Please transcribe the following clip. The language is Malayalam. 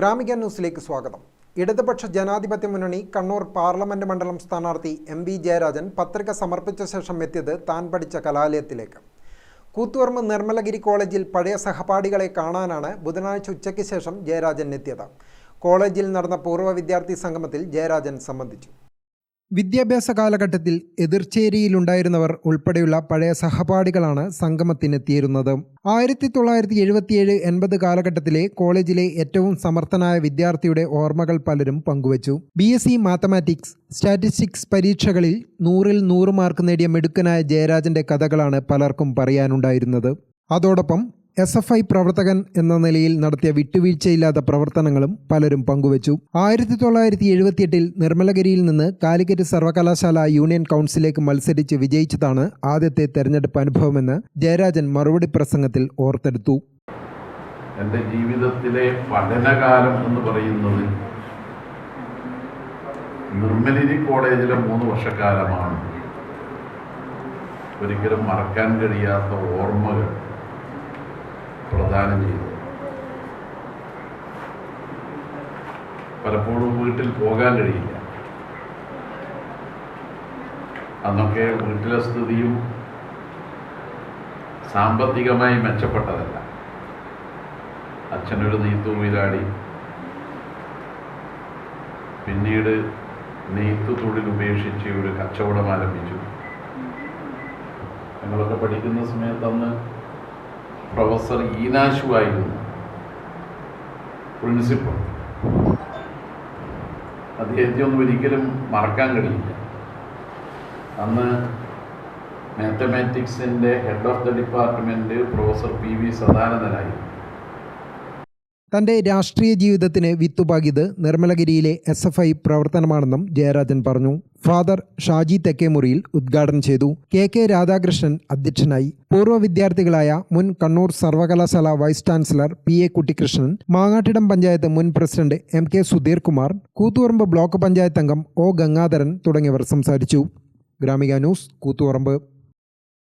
ഗ്രാമിക ന്യൂസിലേക്ക് സ്വാഗതം. ഇടതുപക്ഷ ജനാധിപത്യ മുന്നണി കണ്ണൂർ പാർലമെന്റ് മണ്ഡലം സ്ഥാനാർത്ഥി എം വി ജയരാജൻ പത്രിക സമർപ്പിച്ച ശേഷം എത്തിയത് താൻ പഠിച്ച കലാലയത്തിലേക്ക്. കൂത്തുപറമ്പ് നിർമ്മലഗിരി കോളേജിൽ പഴയ സഹപാഠികളെ കാണാനാണ് ബുധനാഴ്ച ഉച്ചയ്ക്ക് ശേഷം ജയരാജൻ എത്തിയത്. കോളേജിൽ നടന്ന പൂർവ്വ വിദ്യാർത്ഥി സംഗമത്തിൽ ജയരാജൻ സംബന്ധിച്ചു. വിദ്യാഭ്യാസ കാലഘട്ടത്തിൽ എതിർചേരിയിലുണ്ടായിരുന്നവർ ഉൾപ്പെടെയുള്ള പഴയ സഹപാഠികളാണ് സംഗമത്തിനെത്തിയിരുന്നത്. 1977-80 കാലഘട്ടത്തിലെ കോളേജിലെ ഏറ്റവും സമർത്ഥനായ വിദ്യാർത്ഥിയുടെ ഓർമ്മകൾ പലരും പങ്കുവച്ചു. BSc മാത്തമാറ്റിക്സ്, സ്റ്റാറ്റിസ്റ്റിക്സ് പരീക്ഷകളിൽ 100-ൽ 100 മാർക്ക് നേടിയ മിടുക്കനായ ജയരാജന്റെ കഥകളാണ് പലർക്കും പറയാനുണ്ടായിരുന്നത്. അതോടൊപ്പം SFI പ്രവർത്തകൻ എന്ന നിലയിൽ നടത്തിയ വിട്ടുവീഴ്ചയില്ലാത്ത പ്രവർത്തനങ്ങളും പലരും പങ്കുവച്ചു. 1978-ൽ നിർമ്മലഗിരിയിൽ നിന്ന് കാലിക്കറ്റ് സർവകലാശാല യൂണിയൻ കൗൺസിലേക്ക് മത്സരിച്ച് വിജയിച്ചതാണ് ആദ്യത്തെ തെരഞ്ഞെടുപ്പ് അനുഭവമെന്ന് ജയരാജൻ മറുപടി പ്രസംഗത്തിൽ ഓർത്തെടുത്തു. എൻ്റെ ജീവിതത്തിലെ പഠനകാലം എന്ന് പറയുന്നത് നിർമ്മലഗിരി കോളേജിലെ 3 വർഷക്കാലമാണ്. ഒരിക്കലും മറക്കാൻ കഴിയാത്ത ഓർമ്മകൾ പ്രദാനം ചെയ്തു. പലപ്പോഴും വീട്ടിൽ പോകാൻ കഴിയില്ല. അന്നൊക്കെ വീട്ടിലെ സ്ഥിതിയും സാമ്പത്തികമായി മെച്ചപ്പെട്ടതല്ല. അച്ഛനൊരു നെയ്ത്തുതൊഴിലാളി, പിന്നീട് നെയ്ത്തു തൊഴിൽ ഉപേക്ഷിച്ച് ഒരു കച്ചവടം ആരംഭിച്ചു. ഞങ്ങളൊക്കെ പഠിക്കുന്ന സമയത്ത് അന്ന് പ്രൊഫസർ ഈനാശു ആയിരുന്നു പ്രിൻസിപ്പൽ. അദ്ദേഹത്തെ ഒന്നും ഒരിക്കലും മറക്കാൻ കഴിയില്ല. അന്ന് മാത്തമാറ്റിക്സിൻ്റെ head of the department professor PV സദാനന്ദനായിരുന്നു. തന്റെ രാഷ്ട്രീയ ജീവിതത്തിന് വിത്തുപാകിയത് നിർമ്മലഗിരിയിലെ SFI പ്രവർത്തനമാണെന്നും ജയരാജൻ പറഞ്ഞു. ഫാദർ ഷാജി തെക്കേമുറിയിൽ ഉദ്ഘാടനം ചെയ്തു. KK രാധാകൃഷ്ണൻ അധ്യക്ഷനായി. പൂർവ്വ വിദ്യാർത്ഥികളായ മുൻ കണ്ണൂർ സർവകലാശാല vice chancellor PA Kuttikrishnan, Mangattidam panchayat മുൻ president MK Sudheer Kumar, Koothuparamba block panchayat അംഗം O ഗംഗാധരൻ തുടങ്ങിയവർ സംസാരിച്ചു. ഗ്രാമിക ന്യൂസ്, കൂത്തുപറമ്പ്.